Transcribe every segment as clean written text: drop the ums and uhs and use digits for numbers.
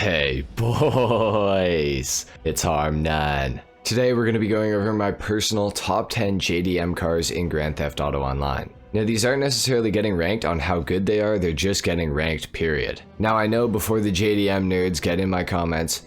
Hey boys, it's HarmNone. Today we're going to be going over my personal top 10 JDM cars in Grand Theft Auto Online. Now these aren't necessarily getting ranked on how good they are, they're just getting ranked, period. Now I know before the JDM nerds get in my comments,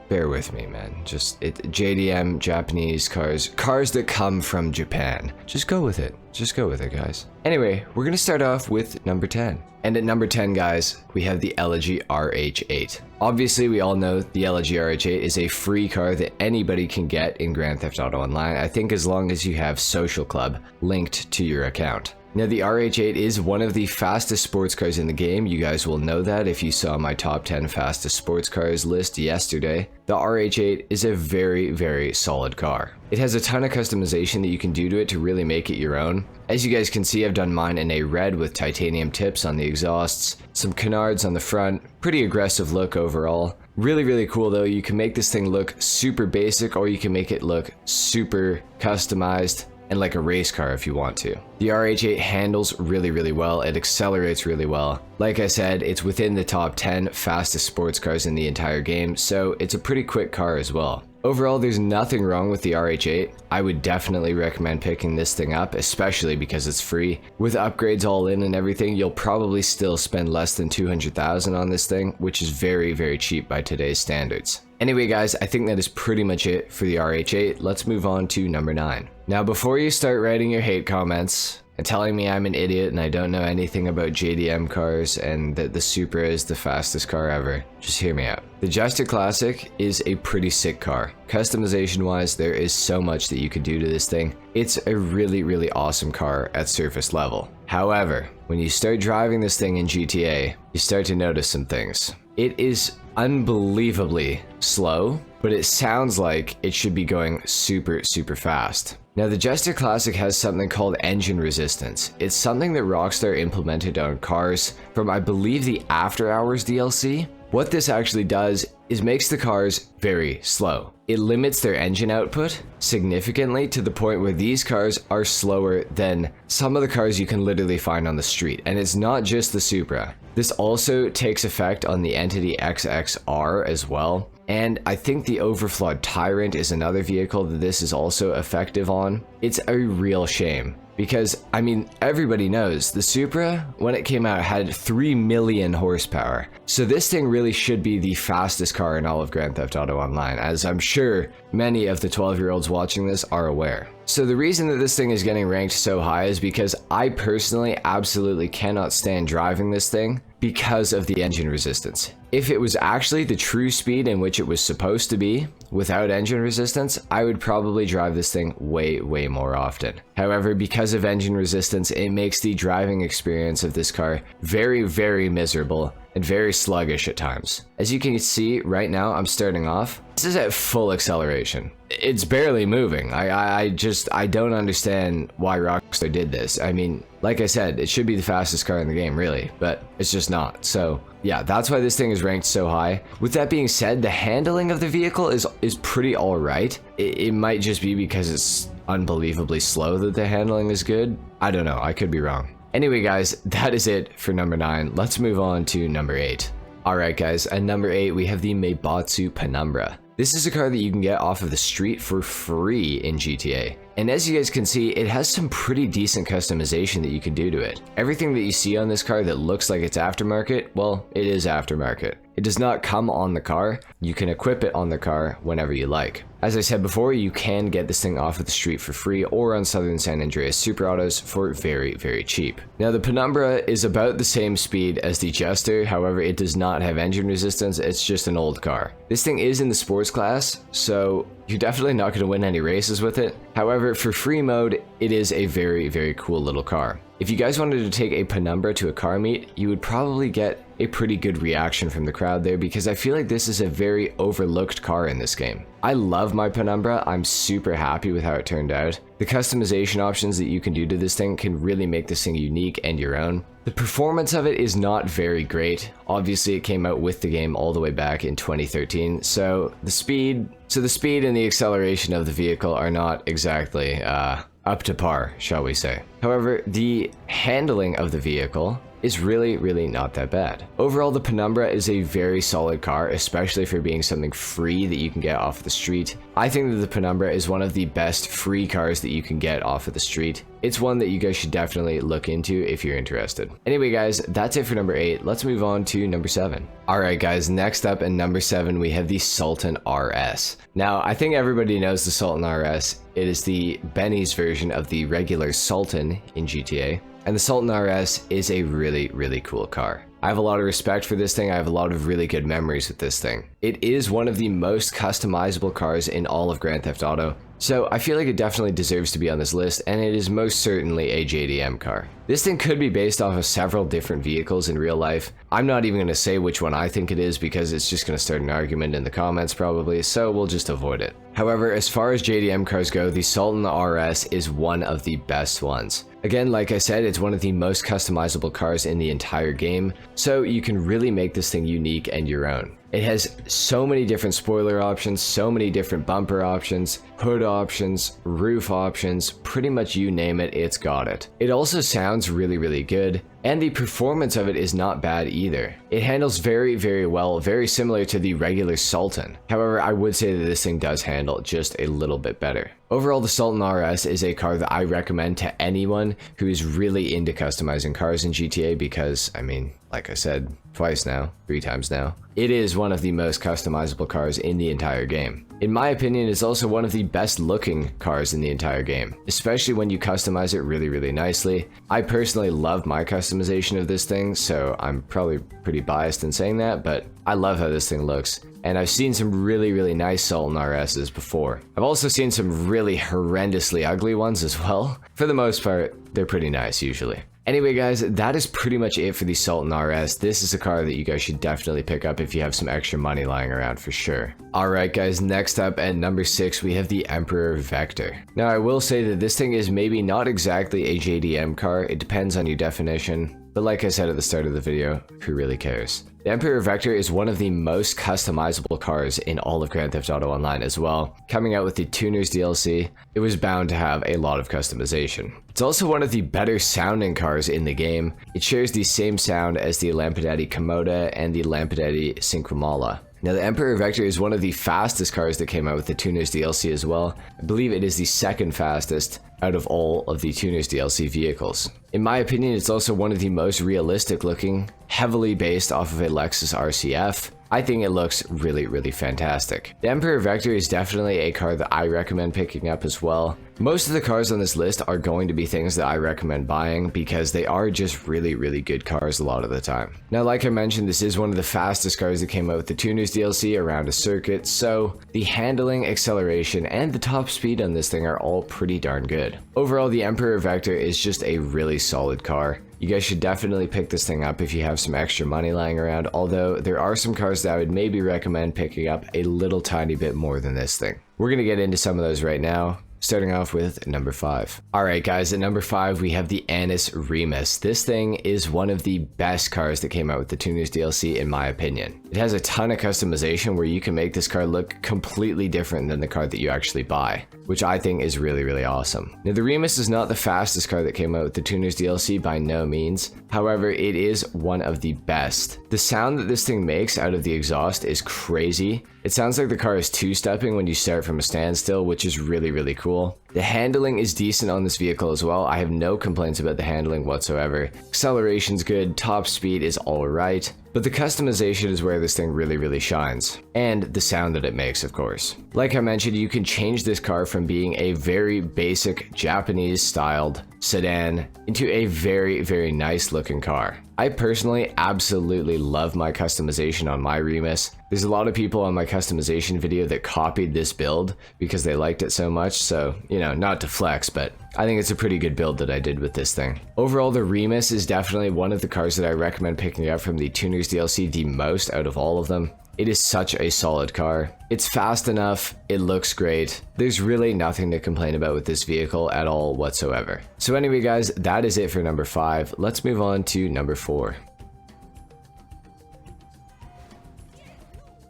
bear with me, man. JDM, Japanese cars that come from Japan. Just go with it. Just go with it, guys. Anyway, we're gonna start off with number 10. And at number 10, guys, we have the Elegy RH8. Obviously, we all know the Elegy RH8 is a free car that anybody can get in Grand Theft Auto Online, I think as long as you have Social Club linked to your account. Now the RH8 is one of the fastest sports cars in the game. You guys will know that if you saw my top 10 fastest sports cars list yesterday. The RH8 is a very, very solid car. It has a ton of customization that you can do to it to really make it your own. As you guys can see, I've done mine in a red with titanium tips on the exhausts, some canards on the front, pretty aggressive look overall. Really, really cool though. You can make this thing look super basic or you can make it look super customized and like a race car if you want to. The RH8 handles really, really well. It accelerates really well. Like I said, it's within the top 10 fastest sports cars in the entire game, so it's a pretty quick car as well. Overall, there's nothing wrong with the RH8. I would definitely recommend picking this thing up, especially because it's free. With upgrades all in and everything, you'll probably still spend less than 200,000 on this thing, which is very, very cheap by today's standards. Anyway guys, I think that is pretty much it for the RH8. Let's move on to number 9. Now before you start writing your hate comments and telling me I'm an idiot and I don't know anything about JDM cars and that the Supra is the fastest car ever, just hear me out. The Jester Classic is a pretty sick car. Customization wise, there is so much that you can do to this thing. It's a really, really awesome car at surface level. However, when you start driving this thing in GTA, you start to notice some things. It is unbelievably slow, but it sounds like it should be going super, super fast. Now the Jester Classic has something called engine resistance. It's something that Rockstar implemented on cars from, I believe, the After Hours DLC. What this actually does is makes the cars very slow. It limits their engine output significantly to the point where these cars are slower than some of the cars you can literally find on the street. And it's not just the Supra. This also takes effect on the Entity XXR as well. And I think the Overflawed Tyrant is another vehicle that this is also effective on. It's a real shame. Because, I mean, everybody knows the Supra, when it came out, had 3 million horsepower. So this thing really should be the fastest car in all of Grand Theft Auto Online, as I'm sure many of the 12-year-olds watching this are aware. So the reason that this thing is getting ranked so high is because I personally absolutely cannot stand driving this thing because of the engine resistance. If it was actually the true speed in which it was supposed to be, without engine resistance, I would probably drive this thing way, way more often. However, because of engine resistance, it makes the driving experience of this car very, very miserable and very sluggish at times. As you can see right now, I'm starting off. This is at full acceleration. It's barely moving. I don't understand why Rockstar did this. I mean, like I said, it should be the fastest car in the game, really, but it's just not. So yeah, that's why this thing is ranked so high. With that being said, the handling of the vehicle is pretty all right. It might just be because it's unbelievably slow that the handling is good. I don't know, I could be wrong. Anyway guys, that is it for number 9. Let's move on to number 8. Alright guys, at number 8 we have the MRBOSSFTW Penumbra. This is a car that you can get off of the street for free in GTA. And as you guys can see, it has some pretty decent customization that you can do to it. Everything that you see on this car that looks like it's aftermarket, well, it is aftermarket. It does not come on the car. You can equip it on the car whenever you like. As I said before, you can get this thing off of the street for free or on Southern San Andreas Super Autos for very, very cheap. Now the Penumbra is about the same speed as the Jester, however it does not have engine resistance, it's just an old car. This thing is in the sports class, so you're definitely not going to win any races with it. However, for free mode, it is a very, very cool little car. If you guys wanted to take a Penumbra to a car meet, you would probably get a pretty good reaction from the crowd there because I feel like this is a very overlooked car in this game. I love my Penumbra, I'm super happy with how it turned out. The customization options that you can do to this thing can really make this thing unique and your own. The performance of it is not very great. Obviously it came out with the game all the way back in 2013, so the speed and the acceleration of the vehicle are not exactly up to par, shall we say. However, the handling of the vehicle is really not that bad. Overall, the Penumbra is a very solid car, especially for being something free that you can get off the street. I think that the Penumbra is one of the best free cars that you can get off of the street. It's one that you guys should definitely look into if you're interested. Anyway guys, that's it for number 8. Let's move on to number 7. Alright guys, next up at number 7 we have the Sultan RS. Now I think everybody knows the Sultan RS. It is the Benny's version of the regular Sultan in GTA. And the Sultan RS is a really cool car. I have a lot of respect for this thing. I have a lot of really good memories with this thing. It is one of the most customizable cars in all of Grand Theft Auto, so I feel like it definitely deserves to be on this list, and it is most certainly a JDM car. This thing could be based off of several different vehicles in real life. I'm not even going to say which one I think it is because it's just going to start an argument in the comments probably, so we'll just avoid it. However, as far as JDM cars go, the Sultan RS is one of the best ones. Again, like I said, it's one of the most customizable cars in the entire game, so you can really make this thing unique and your own. It has so many different spoiler options, so many different bumper options, hood options, roof options, pretty much you name it, it's got it. It also sounds really good, and the performance of it is not bad either. It handles very well, very similar to the regular Sultan. However, I would say that this thing does handle just a little bit better. Overall, the Sultan RS is a car that I recommend to anyone who is really into customizing cars in GTA because, I mean, like I said twice now, 3 times now, it is one of the most customizable cars in the entire game. In my opinion, it's also one of the best looking cars in the entire game, especially when you customize it really nicely. I personally love my customization of this thing, so I'm probably pretty biased in saying that, but I love how this thing looks. And I've seen some really nice Sultan RSs before. I've also seen some really horrendously ugly ones as well. For the most part, they're pretty nice usually. Anyway guys, that is pretty much it for the Sultan RS. This is a car that you guys should definitely pick up if you have some extra money lying around for sure. Alright guys, next up at number 6 we have the Emperor Vectre. Now I will say that this thing is maybe not exactly a JDM car, it depends on your definition. But like I said at the start of the video, who really cares? The Emperor Vectre is one of the most customizable cars in all of Grand Theft Auto Online as well. Coming out with the Tuners DLC, it was bound to have a lot of customization. It's also one of the better sounding cars in the game. It shares the same sound as the Lampadati Komoda and the Lampadati Synchromala. Now the Emperor Vectre is one of the fastest cars that came out with the Tuners DLC as well. I believe it is the second fastest out of all of the Tuners DLC vehicles. In my opinion, it's also one of the most realistic looking, heavily based off of a Lexus RCF. I think it looks really fantastic. The Emperor Vectre is definitely a car that I recommend picking up as well. Most of the cars on this list are going to be things that I recommend buying because they are just really good cars a lot of the time. Now like I mentioned, this is one of the fastest cars that came out with the Tuners DLC around a circuit, so the handling, acceleration, and the top speed on this thing are all pretty darn good. Overall, the Emperor Vectre is just a really solid car. You guys should definitely pick this thing up if you have some extra money lying around, although there are some cars that I would maybe recommend picking up a little tiny bit more than this thing. We're gonna get into some of those right now. Starting off with number 5. Alright guys, at number 5 we have the ENUS Remus. This thing is one of the best cars that came out with the Tuners DLC in my opinion. It has a ton of customization where you can make this car look completely different than the car that you actually buy, which I think is really awesome. Now the Remus is not the fastest car that came out with the Tuners DLC by no means, however it is one of the best. The sound that this thing makes out of the exhaust is crazy. It sounds like the car is two-stepping when you start from a standstill, which is really cool. The handling is decent on this vehicle as well. I have no complaints about the handling whatsoever. Acceleration's good, top speed is alright, but the customization is where this thing really shines. And the sound that it makes, of course. Like I mentioned, you can change this car from being a very basic Japanese-styled sedan into a very nice looking car. I personally absolutely love my customization on my Remus. There's a lot of people on my customization video that copied this build because they liked it so much, so, you know, not to flex, but I think it's a pretty good build that I did with this thing. Overall, the Remus is definitely one of the cars that I recommend picking up from the Tuners DLC the most out of all of them. It is such a solid car. It's fast enough, it looks great. There's really nothing to complain about with this vehicle at all whatsoever. So anyway guys, that is it for number 5. Let's move on to number 4.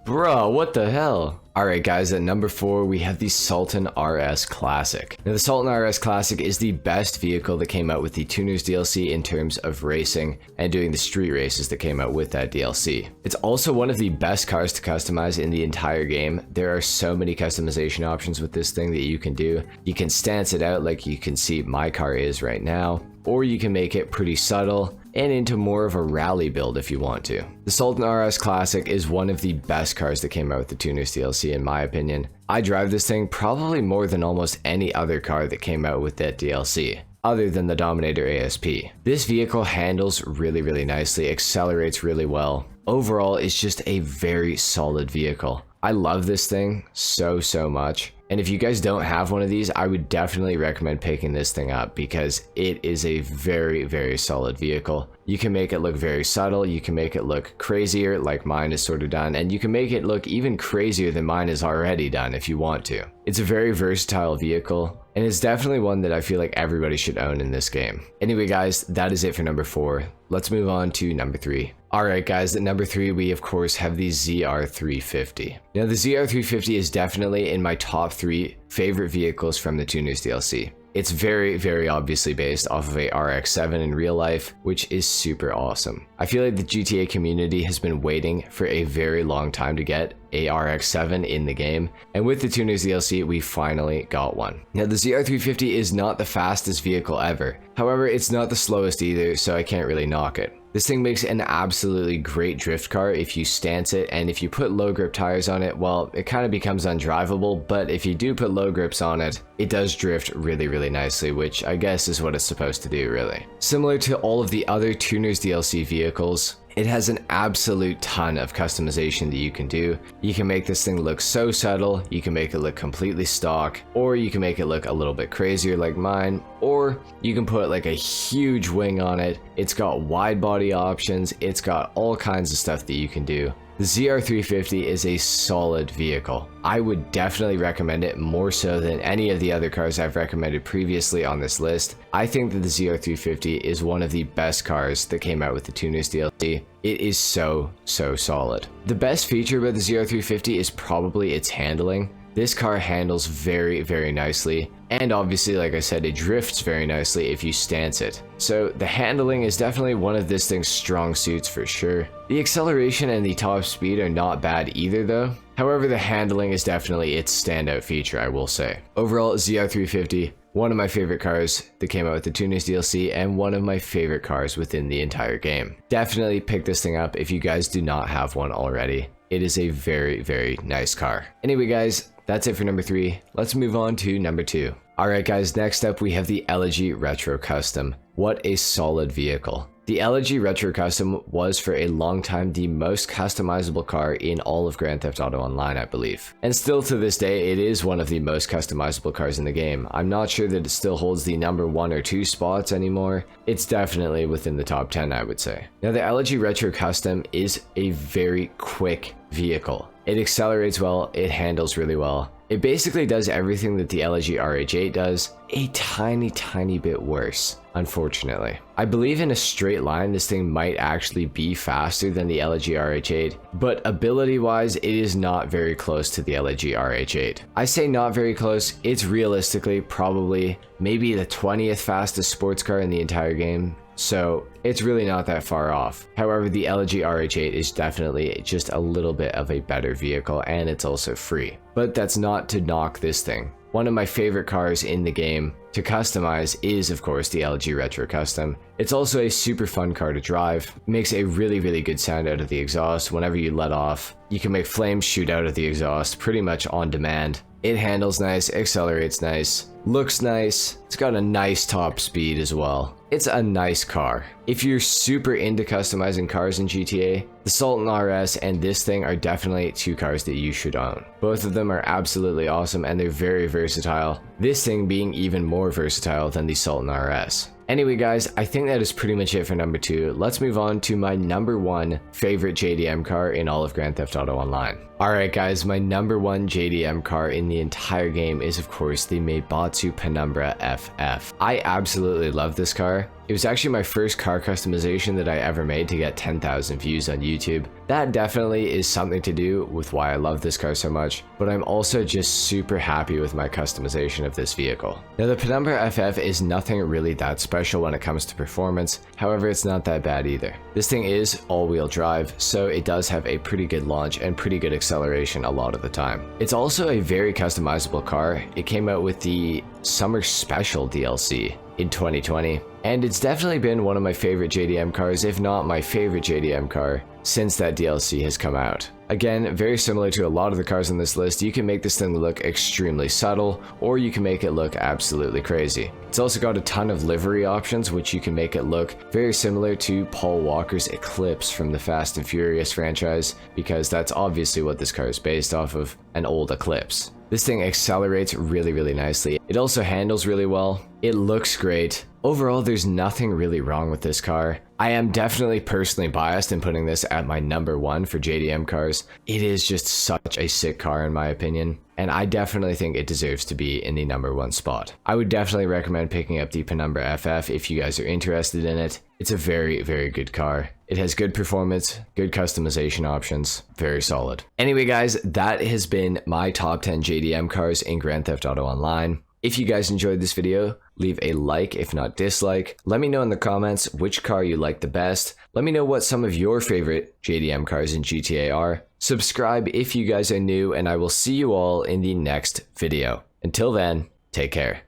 Bro, what the hell? Alright guys, at number 4 we have the Sultan RS Classic. Now the Sultan RS Classic is the best vehicle that came out with the Tuners DLC in terms of racing and doing the street races that came out with that DLC. It's also one of the best cars to customize in the entire game. There are so many customization options with this thing that you can do. You can stance it out like you can see my car is right now, or you can make it pretty subtle and into more of a rally build if you want to. The Sultan RS Classic is one of the best cars that came out with the Tuners DLC in my opinion. I drive this thing probably more than almost any other car that came out with that DLC, other than the Dominator ASP. This vehicle handles really nicely, accelerates really well. Overall, it's just a very solid vehicle. I love this thing so much. And if you guys don't have one of these, I would definitely recommend picking this thing up because it is a very solid vehicle. You can make it look very subtle, you can make it look crazier like mine is sort of done, and you can make it look even crazier than mine is already done if you want to. It's a very versatile vehicle, and it's definitely one that I feel like everybody should own in this game. Anyway guys, that is it for number 4. Let's move on to number 3. Alright guys, at number 3 we of course have the ZR350. Now the ZR350 is definitely in my top 3 favorite vehicles from the Tuners DLC. It's very obviously based off of a RX-7 in real life, which is super awesome. I feel like the GTA community has been waiting for a very long time to get a RX-7 in the game, and with the Tuners DLC, we finally got one. Now the ZR350 is not the fastest vehicle ever, however it's not the slowest either, so I can't really knock it. This thing makes an absolutely great drift car if you stance it, and if you put low grip tires on it, well, it kind of becomes undrivable, but if you do put low grips on it, it does drift really nicely, which I guess is what it's supposed to do really. Similar to all of the other Tuners DLC vehicles, it has an absolute ton of customization that you can do. You can make this thing look so subtle, you can make it look completely stock, or you can make it look a little bit crazier like mine, or you can put like a huge wing on it. It's got wide body options, it's got all kinds of stuff that you can do. The ZR350 is a solid vehicle. I would definitely recommend it more so than any of the other cars I've recommended previously on this list. I think that the ZR350 is one of the best cars that came out with the Tuners DLC. It is so solid. The best feature about the ZR350 is probably its handling. This car handles very nicely, and obviously, like I said, it drifts very nicely if you stance it. So the handling is definitely one of this thing's strong suits for sure. The acceleration and the top speed are not bad either though. However, the handling is definitely its standout feature, I will say. Overall, ZR350, one of my favorite cars that came out with the Tuners DLC, and one of my favorite cars within the entire game. Definitely pick this thing up if you guys do not have one already. It is a very nice car. Anyway guys, that's it for number 3. Let's move on to number 2. Alright guys, next up we have the Elegy Retro Custom. What a solid vehicle. The Elegy Retro Custom was for a long time the most customizable car in all of Grand Theft Auto Online, I believe. And still to this day, it is one of the most customizable cars in the game. I'm not sure that it still holds the number 1 or 2 spots anymore. It's definitely within the top 10, I would say. Now the Elegy Retro Custom is a very quick vehicle. It accelerates well, it handles really well. It basically does everything that the Elegy RH8 does, a tiny bit worse, unfortunately. I believe in a straight line this thing might actually be faster than the Elegy RH8, but ability-wise it is not very close to the Elegy RH8. I say not very close, it's realistically probably maybe the 20th fastest sports car in the entire game. So it's really not that far off. However, the Elegy RH8 is definitely just a little bit of a better vehicle, and it's also free. But that's not to knock this thing. One of my favorite cars in the game to customize is of course the Elegy Retro Custom. It's also a super fun car to drive. It makes a really good sound out of the exhaust whenever you let off. You can make flames shoot out of the exhaust pretty much on demand. It handles nice, accelerates nice, looks nice. It's got a nice top speed as well. It's a nice car. If you're super into customizing cars in GTA, the Sultan RS and this thing are definitely 2 cars that you should own. Both of them are absolutely awesome and they're very versatile. This thing being even more versatile than the Sultan RS. Anyway guys, I think that is pretty much it for number 2. Let's move on to my number 1 favorite JDM car in all of Grand Theft Auto Online. Alright guys, my number one JDM car in the entire game is of course the MRBOSSFTW Penumbra FF. I absolutely love this car. It was actually my first car customization that I ever made to get 10,000 views on YouTube. That definitely is something to do with why I love this car so much, but I'm also just super happy with my customization of this vehicle. Now the Penumbra FF is nothing really that special when it comes to performance, however it's not that bad either. This thing is all-wheel drive, so it does have a pretty good launch and pretty good acceleration a lot of the time. It's also a very customizable car. It came out with the Summer Special DLC in 2020, and it's definitely been one of my favorite JDM cars, if not my favorite JDM car, since that DLC has come out. Again, very similar to a lot of the cars on this list, you can make this thing look extremely subtle, or you can make it look absolutely crazy. It's also got a ton of livery options, which you can make it look very similar to Paul Walker's Eclipse from the Fast and Furious franchise, because that's obviously what this car is based off of, an old Eclipse. This thing accelerates really nicely. It also handles really well. It looks great. Overall, there's nothing really wrong with this car. I am definitely personally biased in putting this at my number one for JDM cars. It is just such a sick car in my opinion, and I definitely think it deserves to be in the number one spot. I would definitely recommend picking up the Penumbra FF if you guys are interested in it. It's a very good car. It has good performance, good customization options, very solid. Anyway guys, that has been my top 10 JDM cars in Grand Theft Auto Online. If you guys enjoyed this video, leave a like if not dislike. Let me know in the comments which car you like the best. Let me know what some of your favorite JDM cars in GTA are. Subscribe if you guys are new, and I will see you all in the next video. Until then, take care.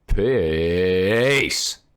Peace!